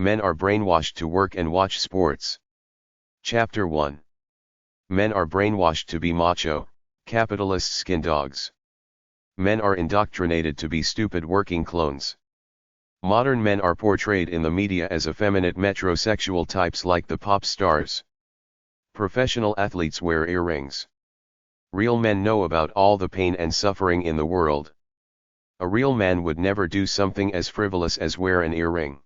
Men are brainwashed to work and watch sports. Chapter 1. Men are brainwashed to be macho, capitalist skin dogs. Men are indoctrinated to be stupid working clones. Modern men are portrayed in the media as effeminate metrosexual types like the pop stars. Professional athletes wear earrings. Real men know about all the pain and suffering in the world. A real man would never do something as frivolous as wear an earring.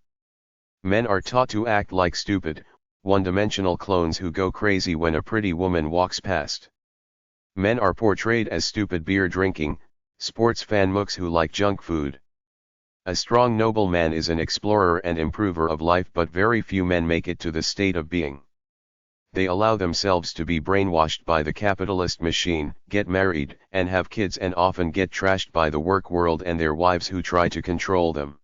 Men are taught to act like stupid, one-dimensional clones who go crazy when a pretty woman walks past. Men are portrayed as stupid beer-drinking, sports fan mooks who like junk food. A strong noble man is an explorer and improver of life, but very few men make it to the state of being. They allow themselves to be brainwashed by the capitalist machine, get married, and have kids, and often get trashed by the work world and their wives who try to control them.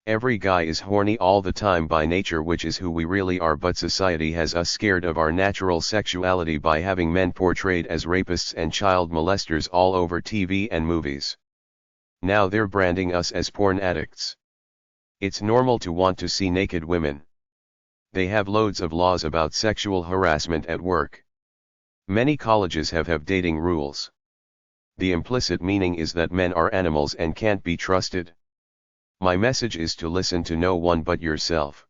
Every guy is horny all the time by nature, which is who we really are, but society has us scared of our natural sexuality by having men portrayed as rapists and child molesters all over TV and movies. Now they're branding us as porn addicts. It's normal to want to see naked women. They have loads of laws about sexual harassment at work. Many colleges have dating rules. The implicit meaning is that men are animals and can't be trusted. My message is to listen to no one but yourself.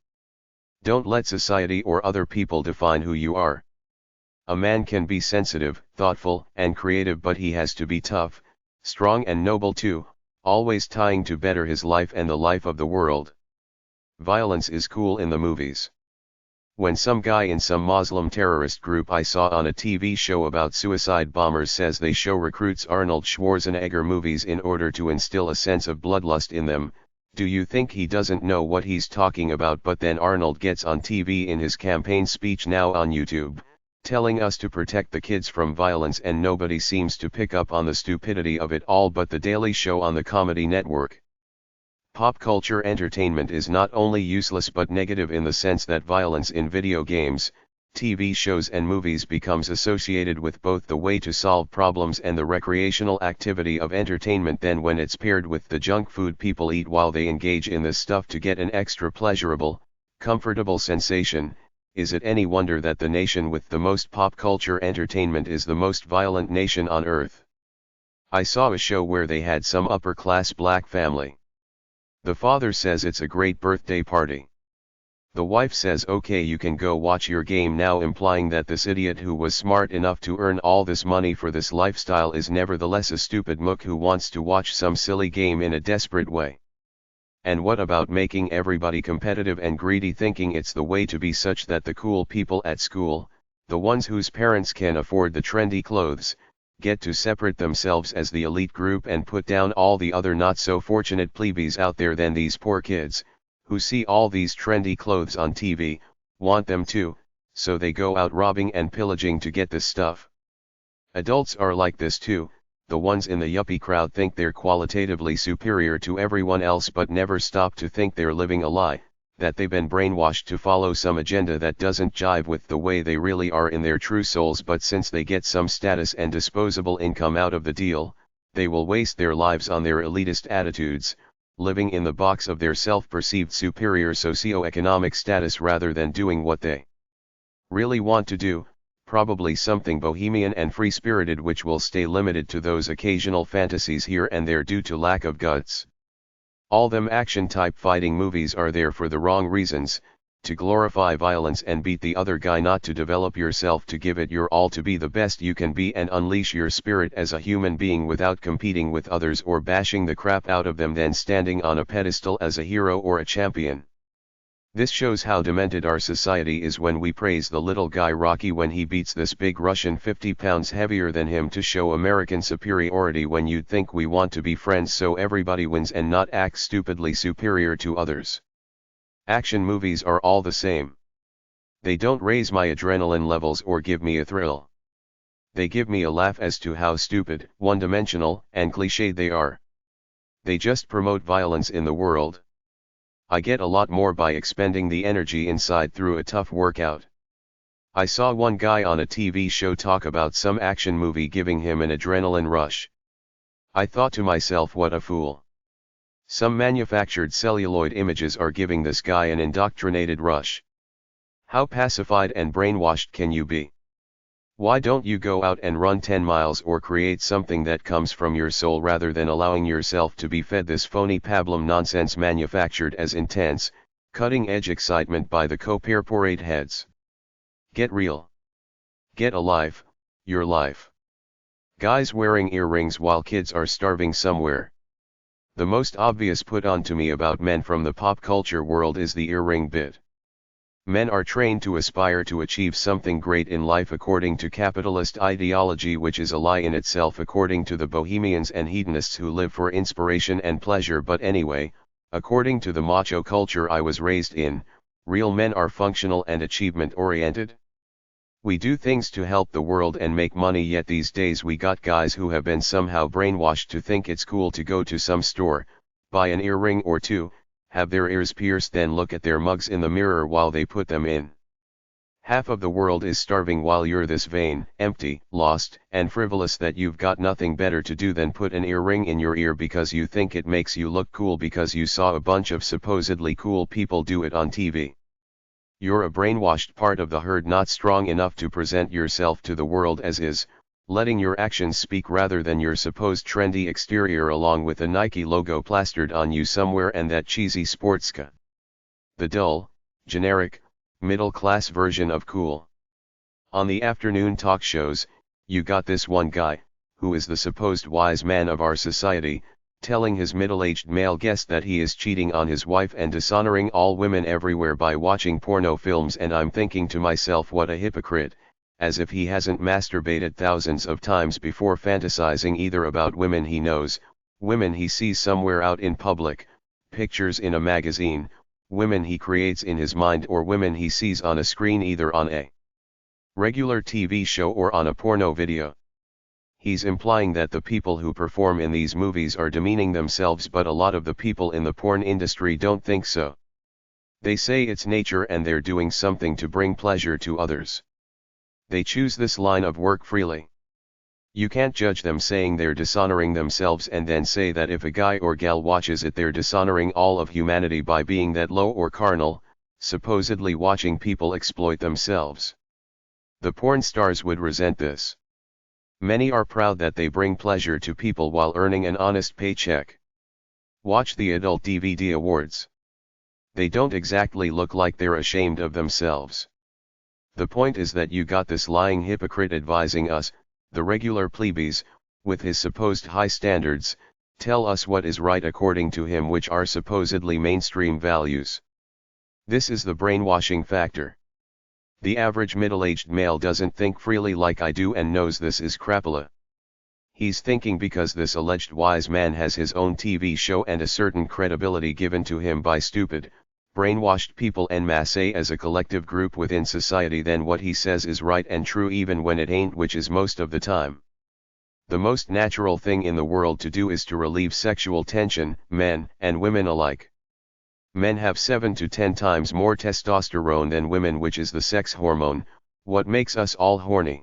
Don't let society or other people define who you are. A man can be sensitive, thoughtful, and creative, but he has to be tough, strong and noble too, always trying to better his life and the life of the world. Violence is cool in the movies. When some guy in some Muslim terrorist group I saw on a TV show about suicide bombers says they show recruits Arnold Schwarzenegger movies in order to instill a sense of bloodlust in them, do you think he doesn't know what he's talking about? But then Arnold gets on TV in his campaign speech now on YouTube, telling us to protect the kids from violence, and nobody seems to pick up on the stupidity of it all but The Daily Show on the Comedy Network. Pop culture entertainment is not only useless but negative in the sense that violence in video games, TV shows and movies becomes associated with both the way to solve problems and the recreational activity of entertainment. Then when it's paired with the junk food people eat while they engage in this stuff to get an extra pleasurable, comfortable sensation, is it any wonder that the nation with the most pop culture entertainment is the most violent nation on earth? I saw a show where they had some upper-class black family. The father says it's a great birthday party. The wife says okay, you can go watch your game now, implying that this idiot who was smart enough to earn all this money for this lifestyle is nevertheless a stupid mook who wants to watch some silly game in a desperate way. And what about making everybody competitive and greedy, thinking it's the way to be, such that the cool people at school, the ones whose parents can afford the trendy clothes, get to separate themselves as the elite group and put down all the other not so fortunate plebeians out there? Then these poor kids, who see all these trendy clothes on TV, want them too, so they go out robbing and pillaging to get this stuff. Adults are like this too. The ones in the yuppie crowd think they're qualitatively superior to everyone else but never stop to think they're living a lie, that they've been brainwashed to follow some agenda that doesn't jive with the way they really are in their true souls. But since they get some status and disposable income out of the deal, they will waste their lives on their elitist attitudes, living in the box of their self-perceived superior socio-economic status rather than doing what they really want to do, probably something bohemian and free-spirited which will stay limited to those occasional fantasies here and there due to lack of guts. All them action-type fighting movies are there for the wrong reasons, to glorify violence and beat the other guy, not to develop yourself, to give it your all, to be the best you can be and unleash your spirit as a human being without competing with others or bashing the crap out of them, then standing on a pedestal as a hero or a champion. This shows how demented our society is when we praise the little guy Rocky when he beats this big Russian 50 pounds heavier than him to show American superiority, when you'd think we want to be friends so everybody wins and not act stupidly superior to others. Action movies are all the same. They don't raise my adrenaline levels or give me a thrill. They give me a laugh as to how stupid, one-dimensional, and cliched they are. They just promote violence in the world. I get a lot more by expending the energy inside through a tough workout. I saw one guy on a TV show talk about some action movie giving him an adrenaline rush. I thought to myself, what a fool. Some manufactured celluloid images are giving this guy an indoctrinated rush. How pacified and brainwashed can you be? Why don't you go out and run 10 miles or create something that comes from your soul rather than allowing yourself to be fed this phony pablum nonsense manufactured as intense, cutting-edge excitement by the corporate heads? Get real. Get a life, your life. Guys wearing earrings while kids are starving somewhere. The most obvious put on to me about men from the pop culture world is the earring bit. Men are trained to aspire to achieve something great in life according to capitalist ideology, which is a lie in itself according to the bohemians and hedonists who live for inspiration and pleasure. But anyway, according to the macho culture I was raised in, real men are functional and achievement-oriented. We do things to help the world and make money, yet these days we got guys who have been somehow brainwashed to think it's cool to go to some store, buy an earring or two, have their ears pierced, then look at their mugs in the mirror while they put them in. Half of the world is starving while you're this vain, empty, lost, and frivolous that you've got nothing better to do than put an earring in your ear because you think it makes you look cool because you saw a bunch of supposedly cool people do it on TV. You're a brainwashed part of the herd, not strong enough to present yourself to the world as is, letting your actions speak rather than your supposed trendy exterior along with a Nike logo plastered on you somewhere and that cheesy sportsca. The dull, generic, middle-class version of cool. On the afternoon talk shows, you got this one guy, who is the supposed wise man of our society, telling his middle-aged male guest that he is cheating on his wife and dishonoring all women everywhere by watching porno films, and I'm thinking to myself, what a hypocrite. As if he hasn't masturbated thousands of times before fantasizing either about women he knows, women he sees somewhere out in public, pictures in a magazine, women he creates in his mind, or women he sees on a screen either on a regular TV show or on a porno video. He's implying that the people who perform in these movies are demeaning themselves, but a lot of the people in the porn industry don't think so. They say it's nature and they're doing something to bring pleasure to others. They choose this line of work freely. You can't judge them saying they're dishonoring themselves and then say that if a guy or gal watches it they're dishonoring all of humanity by being that low or carnal, supposedly watching people exploit themselves. The porn stars would resent this. Many are proud that they bring pleasure to people while earning an honest paycheck. Watch the Adult DVD Awards. They don't exactly look like they're ashamed of themselves. The point is that you got this lying hypocrite advising us, the regular plebeies, with his supposed high standards, tell us what is right according to him, which are supposedly mainstream values. This is the brainwashing factor. The average middle-aged male doesn't think freely like I do and knows this is crapola. He's thinking because this alleged wise man has his own TV show and a certain credibility given to him by stupid, brainwashed people en masse as a collective group within society, then what he says is right and true even when it ain't, which is most of the time. The most natural thing in the world to do is to relieve sexual tension, men and women alike. Men have 7 to 10 times more testosterone than women, which is the sex hormone, what makes us all horny.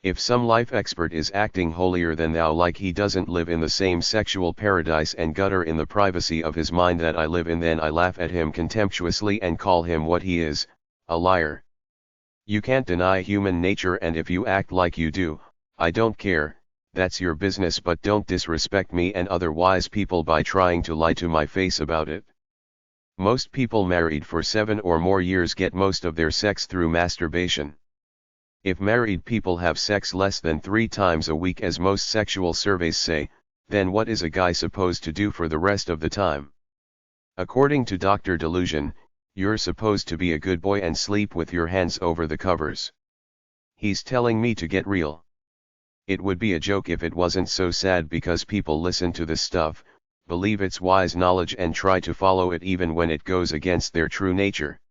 If some life expert is acting holier than thou like he doesn't live in the same sexual paradise and gutter in the privacy of his mind that I live in, then I laugh at him contemptuously and call him what he is, a liar. You can't deny human nature, and if you act like you do, I don't care, that's your business, but don't disrespect me and other wise people by trying to lie to my face about it. Most people married for 7 or more years get most of their sex through masturbation. If married people have sex less than 3 times a week, as most sexual surveys say, then what is a guy supposed to do for the rest of the time? According to Dr. Delusion, you're supposed to be a good boy and sleep with your hands over the covers. He's telling me to get real. It would be a joke if it wasn't so sad, because people listen to this stuff, believe it's wise knowledge and try to follow it even when it goes against their true nature.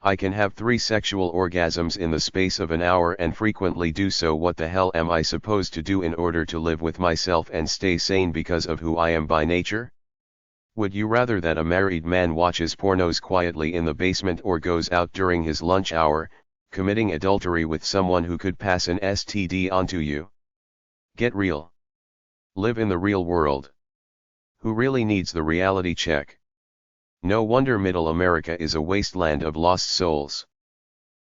I can have 3 sexual orgasms in the space of an hour and frequently do so. What the hell am I supposed to do in order to live with myself and stay sane because of who I am by nature? Would you rather that a married man watches pornos quietly in the basement or goes out during his lunch hour, committing adultery with someone who could pass an STD onto you? Get real. Live in the real world. Who really needs the reality check? No wonder Middle America is a wasteland of lost souls.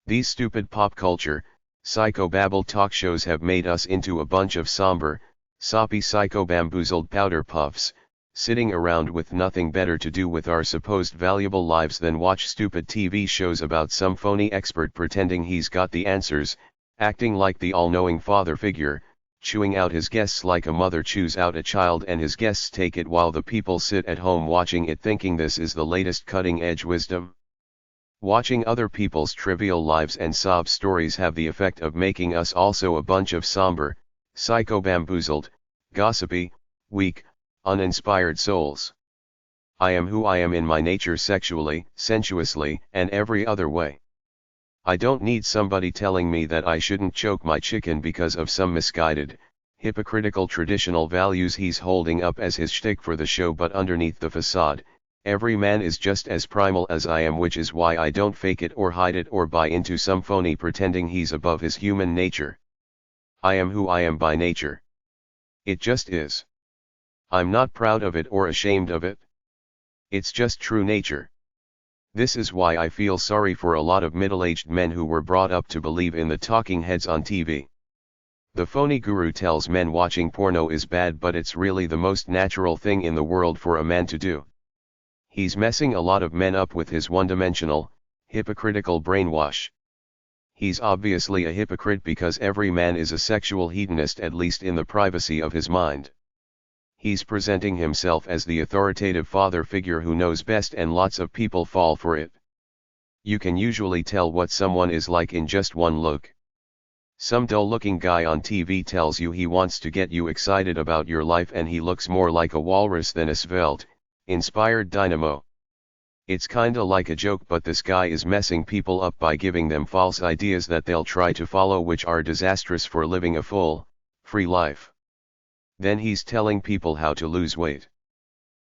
These stupid pop culture, psychobabble talk shows have made us into a bunch of somber, soppy psycho-bamboozled powder puffs, sitting around with nothing better to do with our supposed valuable lives than watch stupid TV shows about some phony expert pretending he's got the answers, acting like the all-knowing father figure, chewing out his guests like a mother chews out a child, and his guests take it while the people sit at home watching it thinking this is the latest cutting-edge wisdom. Watching other people's trivial lives and sob stories have the effect of making us also a bunch of somber, psycho-bamboozled, gossipy, weak, uninspired souls. I am who I am in my nature sexually, sensuously, and every other way. I don't need somebody telling me that I shouldn't choke my chicken because of some misguided, hypocritical traditional values he's holding up as his shtick for the show, but underneath the facade, every man is just as primal as I am, which is why I don't fake it or hide it or buy into some phony pretending he's above his human nature. I am who I am by nature. It just is. I'm not proud of it or ashamed of it. It's just true nature. This is why I feel sorry for a lot of middle-aged men who were brought up to believe in the talking heads on TV. The phony guru tells men watching porno is bad, but it's really the most natural thing in the world for a man to do. He's messing a lot of men up with his one-dimensional, hypocritical brainwash. He's obviously a hypocrite because every man is a sexual hedonist, at least in the privacy of his mind. He's presenting himself as the authoritative father figure who knows best, and lots of people fall for it. You can usually tell what someone is like in just one look. Some dull-looking guy on TV tells you he wants to get you excited about your life, and he looks more like a walrus than a svelte, inspired dynamo. It's kinda like a joke, but this guy is messing people up by giving them false ideas that they'll try to follow, which are disastrous for living a full, free life. Then he's telling people how to lose weight.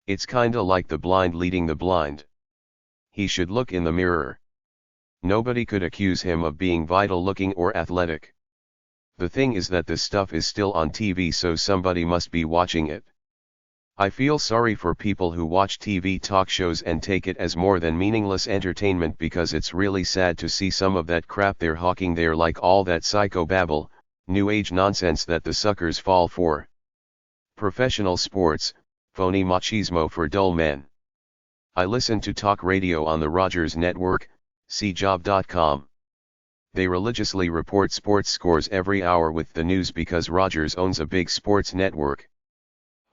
It's kinda like the blind leading the blind. He should look in the mirror. Nobody could accuse him of being vital-looking or athletic. The thing is that this stuff is still on TV, so somebody must be watching it. I feel sorry for people who watch TV talk shows and take it as more than meaningless entertainment, because it's really sad to see some of that crap they're hawking there, like all that psychobabble, new age nonsense that the suckers fall for. Professional sports, phony machismo for dull men. I listen to talk radio on the Rogers Network, cjob.com. They religiously report sports scores every hour with the news because Rogers owns a big sports network.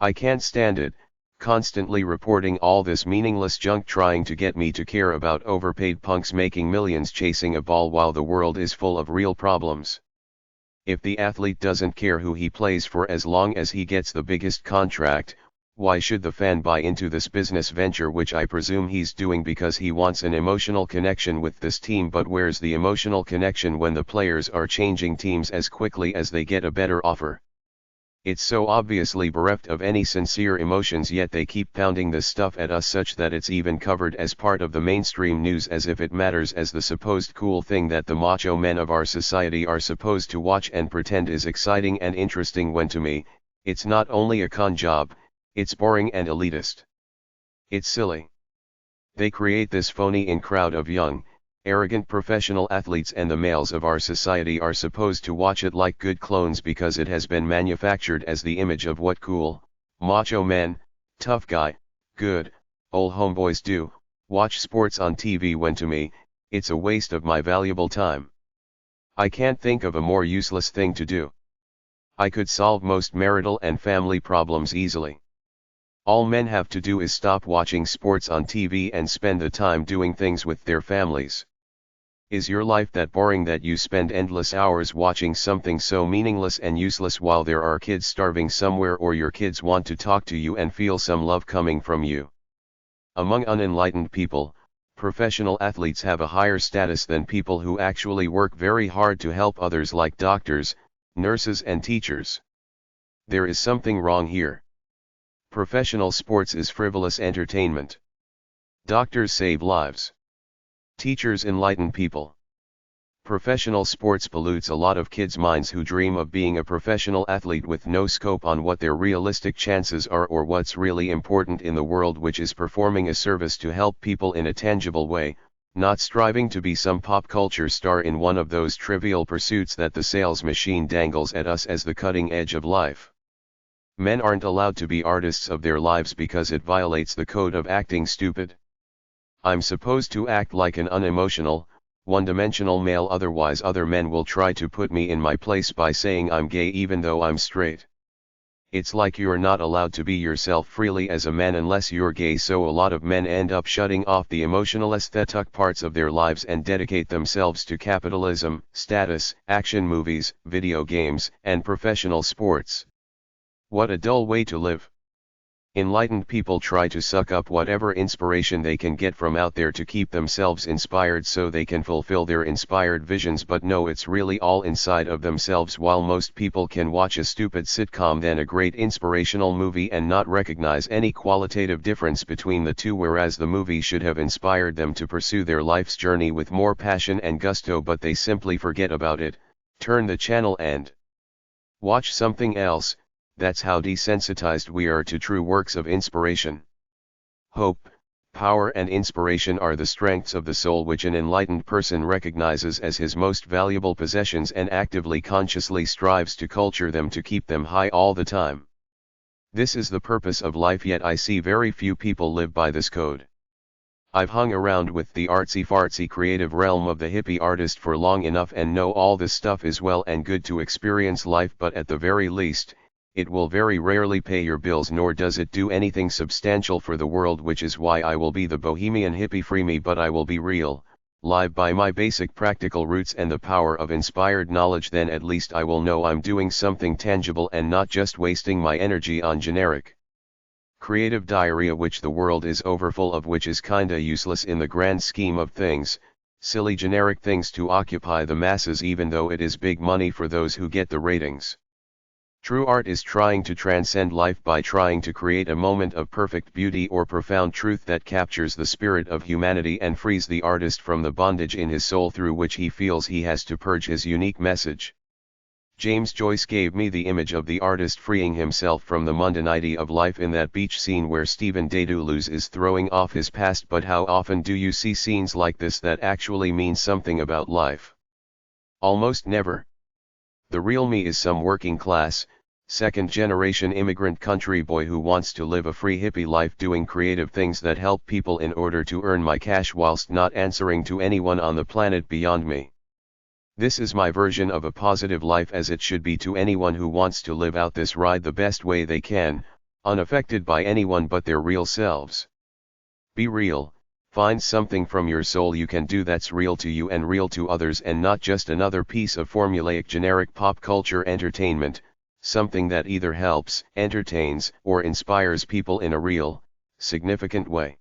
I can't stand it, constantly reporting all this meaningless junk, trying to get me to care about overpaid punks making millions chasing a ball while the world is full of real problems. If the athlete doesn't care who he plays for as long as he gets the biggest contract, why should the fan buy into this business venture, which I presume he's doing because he wants an emotional connection with this team? But where's the emotional connection when the players are changing teams as quickly as they get a better offer? It's so obviously bereft of any sincere emotions, yet they keep pounding this stuff at us such that it's even covered as part of the mainstream news, as if it matters, as the supposed cool thing that the macho men of our society are supposed to watch and pretend is exciting and interesting, when to me, it's not only a con job, it's boring and elitist. It's silly. They create this phony in crowd of young, arrogant professional athletes, and the males of our society are supposed to watch it like good clones because it has been manufactured as the image of what cool, macho men, tough guy, good, old homeboys do. Watch sports on TV, when to me, it's a waste of my valuable time. I can't think of a more useless thing to do. I could solve most marital and family problems easily. All men have to do is stop watching sports on TV and spend the time doing things with their families. Is your life that boring that you spend endless hours watching something so meaningless and useless while there are kids starving somewhere, or your kids want to talk to you and feel some love coming from you? Among unenlightened people, professional athletes have a higher status than people who actually work very hard to help others, like doctors, nurses, and teachers. There is something wrong here. Professional sports is frivolous entertainment. Doctors save lives. Teachers enlighten people. Professional sports pollutes a lot of kids' minds who dream of being a professional athlete with no scope on what their realistic chances are or what's really important in the world, which is performing a service to help people in a tangible way, not striving to be some pop culture star in one of those trivial pursuits that the sales machine dangles at us as the cutting edge of life. Men aren't allowed to be artists of their lives because it violates the code of acting stupid. I'm supposed to act like an unemotional, one-dimensional male, otherwise other men will try to put me in my place by saying I'm gay even though I'm straight. It's like you're not allowed to be yourself freely as a man unless you're gay, so a lot of men end up shutting off the emotional aesthetic parts of their lives and dedicate themselves to capitalism, status, action movies, video games, and professional sports. What a dull way to live. Enlightened people try to suck up whatever inspiration they can get from out there to keep themselves inspired so they can fulfill their inspired visions, but no, it's really all inside of themselves. While most people can watch a stupid sitcom then a great inspirational movie and not recognize any qualitative difference between the two, whereas the movie should have inspired them to pursue their life's journey with more passion and gusto, but they simply forget about it, turn the channel and watch something else. That's how desensitized we are to true works of inspiration. Hope, power and inspiration are the strengths of the soul which an enlightened person recognizes as his most valuable possessions and actively consciously strives to culture them to keep them high all the time. This is the purpose of life, yet I see very few people live by this code. I've hung around with the artsy-fartsy creative realm of the hippie artist for long enough and know all this stuff is well and good to experience life, but at the very least, it will very rarely pay your bills, nor does it do anything substantial for the world, which is why I will be the bohemian hippie free me, but I will be real, live by my basic practical roots and the power of inspired knowledge. Then at least I will know I'm doing something tangible and not just wasting my energy on generic creative diarrhea, which the world is overfull of, which is kinda useless in the grand scheme of things, silly generic things to occupy the masses even though it is big money for those who get the ratings. True art is trying to transcend life by trying to create a moment of perfect beauty or profound truth that captures the spirit of humanity and frees the artist from the bondage in his soul through which he feels he has to purge his unique message. James Joyce gave me the image of the artist freeing himself from the mundanity of life in that beach scene where Stephen Dedalus is throwing off his past. But how often do you see scenes like this that actually mean something about life? Almost never. The real me is some working class, second-generation immigrant country boy who wants to live a free hippie life doing creative things that help people in order to earn my cash whilst not answering to anyone on the planet beyond me. This is my version of a positive life, as it should be to anyone who wants to live out this ride the best way they can, unaffected by anyone but their real selves. Be real. Find something from your soul you can do that's real to you and real to others, and not just another piece of formulaic generic pop culture entertainment, something that either helps, entertains, or inspires people in a real, significant way.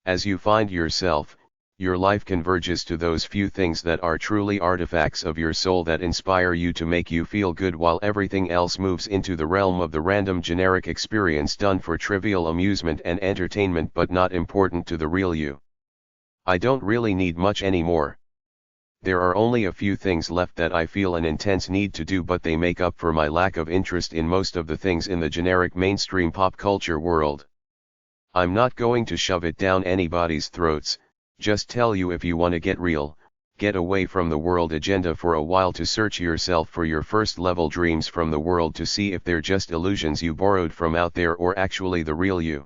As you find yourself, your life converges to those few things that are truly artifacts of your soul that inspire you to make you feel good, while everything else moves into the realm of the random generic experience done for trivial amusement and entertainment but not important to the real you. I don't really need much anymore. There are only a few things left that I feel an intense need to do, but they make up for my lack of interest in most of the things in the generic mainstream pop culture world. I'm not going to shove it down anybody's throats, just tell you if you want to get real, get away from the world agenda for a while to search yourself for your first level dreams from the world to see if they're just illusions you borrowed from out there or actually the real you.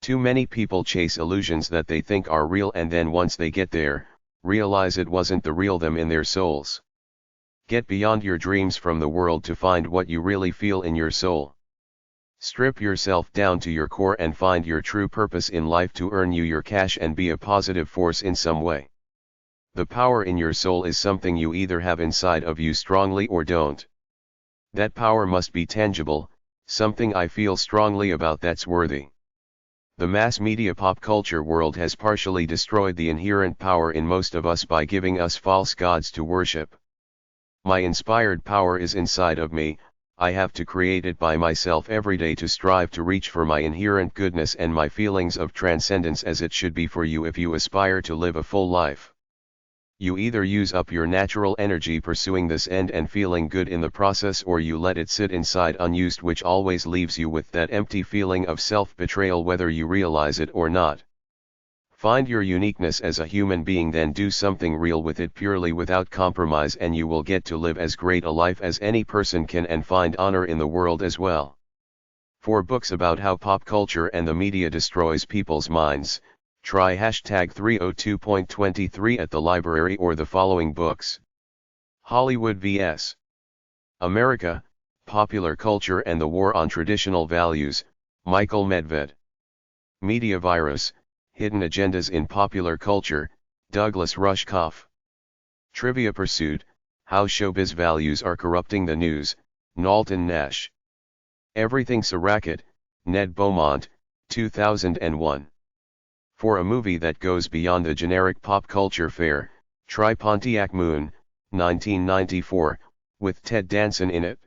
Too many people chase illusions that they think are real, and then once they get there, realize it wasn't the real them in their souls. Get beyond your dreams from the world to find what you really feel in your soul. Strip yourself down to your core and find your true purpose in life to earn you your cash and be a positive force in some way. The power in your soul is something you either have inside of you strongly or don't. That power must be tangible, something I feel strongly about that's worthy. The mass media pop culture world has partially destroyed the inherent power in most of us by giving us false gods to worship. My inspired power is inside of me. I have to create it by myself every day to strive to reach for my inherent goodness and my feelings of transcendence, as it should be for you if you aspire to live a full life. You either use up your natural energy pursuing this end and feeling good in the process, or you let it sit inside unused, which always leaves you with that empty feeling of self-betrayal whether you realize it or not. Find your uniqueness as a human being, then do something real with it purely without compromise, and you will get to live as great a life as any person can and find honor in the world as well. For books about how pop culture and the media destroys people's minds, try #302.23 at the library or the following books. Hollywood vs. America, Popular Culture and the War on Traditional Values, Michael Medved. Media Virus, Hidden Agendas in Popular Culture, Douglas Rushkoff. Trivia Pursuit, How Showbiz Values Are Corrupting the News, Knowlton Nash. Everything's a Racket, Ned Beaumont, 2001. For a movie that goes beyond the generic pop culture fare, try Pontiac Moon, 1994, with Ted Danson in it.